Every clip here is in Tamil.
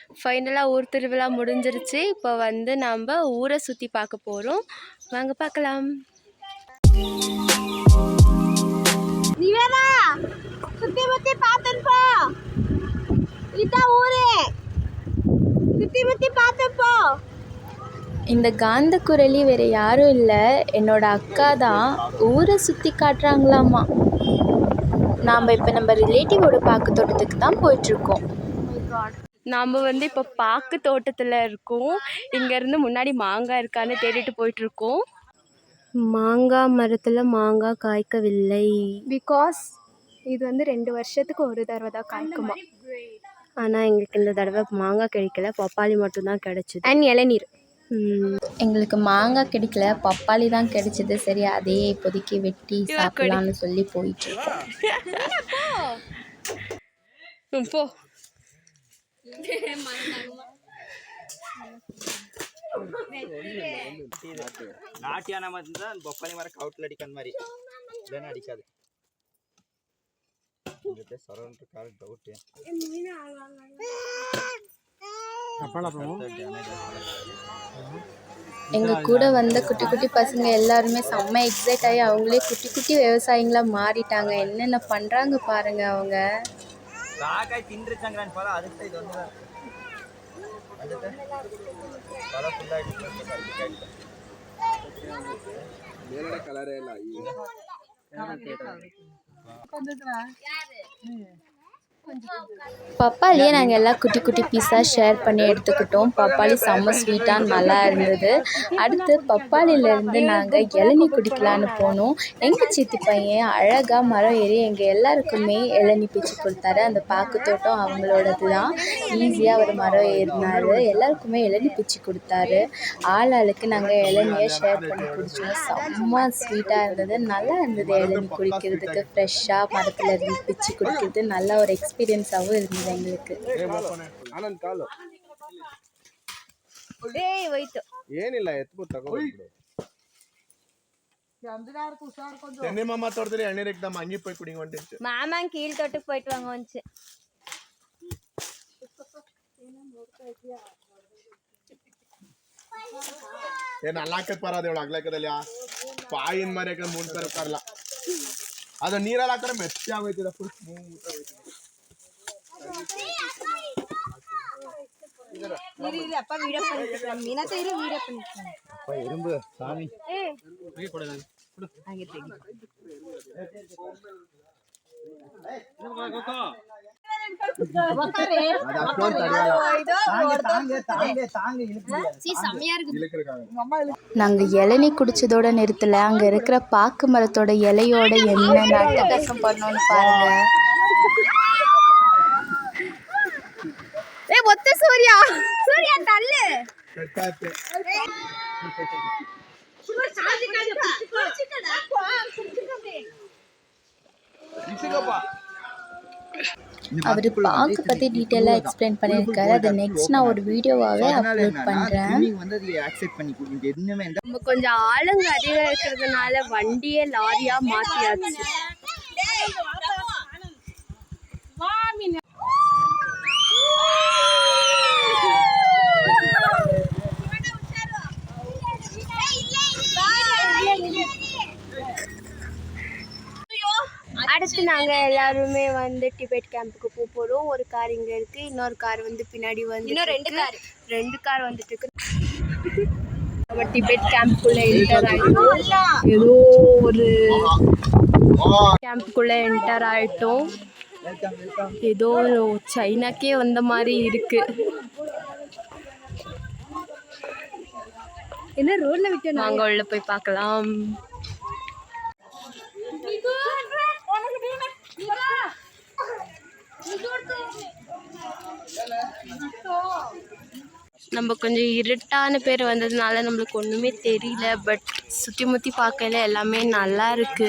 ஃபைனலாக ஊர் திருவிழா முடிஞ்சிருச்சு. இப்போ வந்து நம்ம ஊரை சுற்றி பார்க்க போகிறோம். வாங்க பார்க்கலாம். சுத்தி முத்தி பார்த்தேன் போ. இதான் ஊரு. சுத்தி முத்தி பார்த்தேன் போ. இந்த காந்த குரலி வேறு யாரும் இல்லை, என்னோட அக்கா தான். ஊரை சுற்றி காட்டுறாங்களாமா. நாம் இப்போ நம்ம ரிலேட்டிவோட பாக்கு தோட்டத்துக்கு தான் போயிட்டுருக்கோம். நாம் வந்து இப்போ பாக்கு தோட்டத்தில் இருக்கோம். இங்கேருந்து முன்னாடி மாங்காய் இருக்கான்னு தேடிட்டு போயிட்டுருக்கோம். மாங்காய் மரத்தில் மாங்காய் காய்க்கவில்லை. பிகாஸ் இது வந்து 2 வருஷத்துக்கு ஒரு தடவை தான் காய்க்குமா. ஆனால் எங்களுக்கு இந்த தடவை மாங்காய் கிடைக்கல, பப்பாளி மட்டும்தான் கிடச்சிது. அண்ட் இளநீர். எங்களுக்கு மாங்காய் கிடைக்கல, பப்பாளி தான் கிடைச்சிது. சரி, அதையே இப்போதைக்கு வெட்டி சாப்பிடலான்னு சொல்லி போயிட்டுருக்கோம். போ. நாட்டியான மாதிரி தான் பப்பாளி மரம் கவுட்டில் அடிக்கிற மாதிரி இல்லைன்னா அடிக்காது. எங்கள் கூட வந்த குட்டி குட்டி பசங்க எல்லாருமே செம்ம எக்ஸைட் ஆகி அவங்களே குட்டி குட்டி விவசாயிங்களாக மாறிட்டாங்க. என்னென்ன பண்ணுறாங்க பாருங்க அவங்க. பப்பாளியே நாங்கள் எல்லாம் குட்டி குட்டி பீஸாக ஷேர் பண்ணி எடுத்துக்கிட்டோம். பப்பாளி செம்ம ஸ்வீட்டாக நல்லா இருந்தது. அடுத்து பப்பாளியிலேருந்து நாங்கள் இளநீ குடிக்கலான்னு போனோம். எங்கள் சித்தி பையன் அழகாக மரம் ஏறி எங்கள் எல்லாருக்குமே இளநீ பிச்சு கொடுத்தாரு. அந்த பாக்கு தோட்டம் அவங்களோடது தான். ஈஸியாக ஒரு மரம் ஏறினார், எல்லாருக்குமே இளநீ பிச்சு கொடுத்தாரு. ஆளுக்கு நாங்கள் இளநியை ஷேர் பண்ணி குடித்தோம். செம்ம ஸ்வீட்டாக இருந்தது, நல்லா இருந்தது. இளநீ குடிக்கிறதுக்கு ஃப்ரெஷ்ஷாக மரத்தில் இருந்து பிச்சு குடிக்கிறது நல்ல ஒரு எக்ஸ்பீரியன்ஸாகவும் இருந்தது எங்களுக்கு. ಏನಿಲ್ಲ ಎತ್ಬೋ ತಗೋಬಿಡು. தென்னை மாமா தோட்டத்துல எண்ணெய் இருக்குதாம், அங்கே போய் குடிங்க வந்துச்சு. மாமா கீழ் தோட்டத்துக்கு போயிட்டு வாங்க வந்துச்சு. ಏನು ಅಲ್ಲಾಕತ್ ಬರೋದು ಇವಳು ಅಗ್ಲಾಕದಲ್ಲಿ ಪಾಯಿನ ಮರ್ಯಾಗ 3 ಪೇರ್ ಉಟ್ಟಾರಲ್ಲ. ಅದು ನೀರಲ್ಲಿ ಹಾಕಿದ್ರೆ ಮೆಚ್ಚಿ ಆಗೋಯ್ತದ, ಫುಲ್ ಸ್ಮೂತ್ ಆಗೋಯ್ತದ. எறும்பு சாமி நாங்க இளநீ குடிச்சதோட நிறுத்தல, அங்க இருக்கிற பாக்கு மரத்தோட இலையோட என்ன நாட்டகாசம் பண்ணோன்னு பாருங்க. ஒத்த சூர்யா சூர்யா தள்ளு. அவரு பாக்கு பத்தி டீட்டெயிலா எக்ஸ்பிளைன் பண்ணிருக்காரு. அதை நெக்ஸ்ட் நான் ஒரு வீடியோவாவே அப்லோட் பண்றேன். நம்ம கொஞ்சம் ஆளுங்க அதிகம் இருக்கிறதுனால வண்டியே லாரியா மாத்தியாச்சு. அடுத்து நாங்கள் எல்லாருமே வந்து டிபெட் கேம்புக்கு போகிறோம். ஒரு கார் இங்கே இருக்குது, இன்னொரு கார் வந்து பின்னாடி வந்து ரெண்டு கார் வந்துட்டு இருக்கு. நம்ம டிபெட் கேம்புக்குள்ளே என்டர் ஆகிட்டோம். ஏதோ ஒரு கேம்புக்குள்ளே என்டர் ஆகிட்டோம். ஏதோ சைனாக்கே வந்த மாதிரி இருக்கு. என்ன ரோட்ல விட்டு நாங்கள் உள்ள போய் பார்க்கலாம். நம்ம கொஞ்சம் இருட்டான பேர் வந்ததுனால நம்மளுக்கு ஒன்றுமே தெரியல. பட் சுற்றி முற்றி பார்க்கல எல்லாமே நல்லா இருக்கு.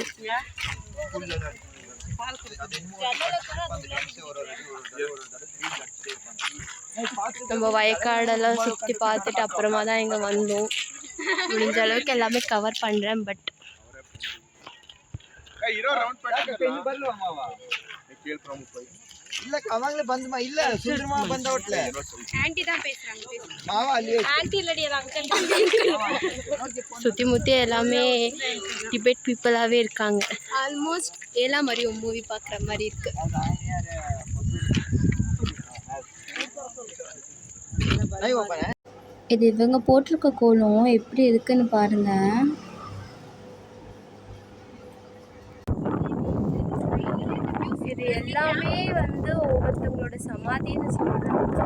நம்ம வயக்காடெல்லாம் சுற்றி பார்த்துட்டு அப்புறமா தான் இங்கே வந்தோம். முடிஞ்ச அளவுக்கு எல்லாமே கவர் பண்ணுறேன். பட் ಇಲ್ಲ ಅವಾಗಲೇ ಬಂದ ಇಲ್ಲ ಸುಂದರಮ ಬಂದ ಒಟ್ಲೆ ஆன்ட்டி தான் பேசுறாங்க ಮಾವ ಅಲ್ಲಿ ஆன்ட்டி இல்லடி அது அங்கிள் சுற்றி முற்றி எல்லாமே டிபெட் பீப்புளாகவே இருக்காங்க. ஆல்மோஸ்ட் ஏலா மரியோ மூவி பார்க்குற மாதிரி இருக்குது. இது இவங்க போட்டிருக்க கோலம் எப்படி இருக்குன்னு பாருங்கள். இது எல்லாமே வந்து ஒவ்வொருத்தவங்களோட சமாதின்னு சொல்கிறாங்க.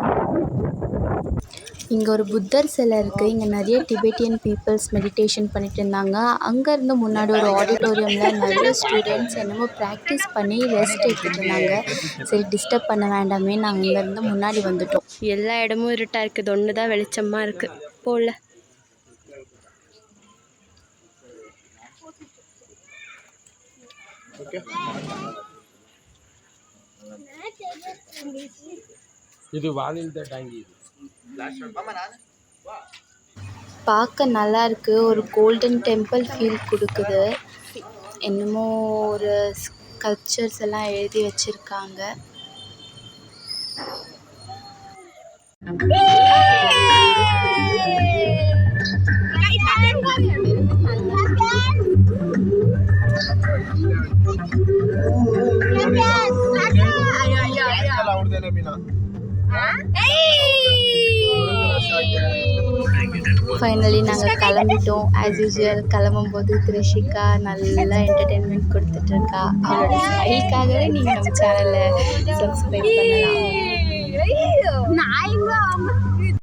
இங்கே ஒரு புத்தர் சிலை இருக்குது. இங்கே நிறைய டிபெட்டியன் பீப்புள்ஸ் மெடிடேஷன் பண்ணிட்டு இருந்தாங்க. அங்கேருந்து முன்னாடி ஒரு ஆடிட்டோரியமில் நிறைய ஸ்டூடெண்ட்ஸ் என்னமோ ப்ராக்டிஸ் பண்ணி ரெஸ்ட் எடுத்துகிட்டு இருந்தாங்க. சரி டிஸ்டர்ப் பண்ண வேண்டாமே நாங்கள் அங்கேருந்து முன்னாடி வந்துட்டோம். எல்லா இடமும் இருட்டாக இருக்குது. ஒன்று தான் வெளிச்சமாக இருக்குது போல. ಇದು ವಾಲಿಂದ ಟ್ಯಾಂಗಿ ಇದು பார்க்க நல்லா இருக்குது. ஒரு கோல்டன் டெம்பிள் ஃபீல் கொடுக்குது. என்னமோ ஒரு ஸ்கல்ப்சர்ஸ் எல்லாம் எழுதி வச்சுருக்காங்க. ಅವ್ರದ್ದೇನೆ ಮೀನಾ ஃபைனலி நாங்கள் கிளம்பிட்டோம். ஆஸ் யூஸ்வல் கிளம்பும்போது கிருஷிகா நல்லா என்டர்டெயின்மெண்ட் கொடுத்துட்ருக்கா. அவளோட ஸ்மைல்காகவே நீங்கள் நம்ம சேனலை சப்ஸ்கிரைப் பண்ணலாம். நான் இங்க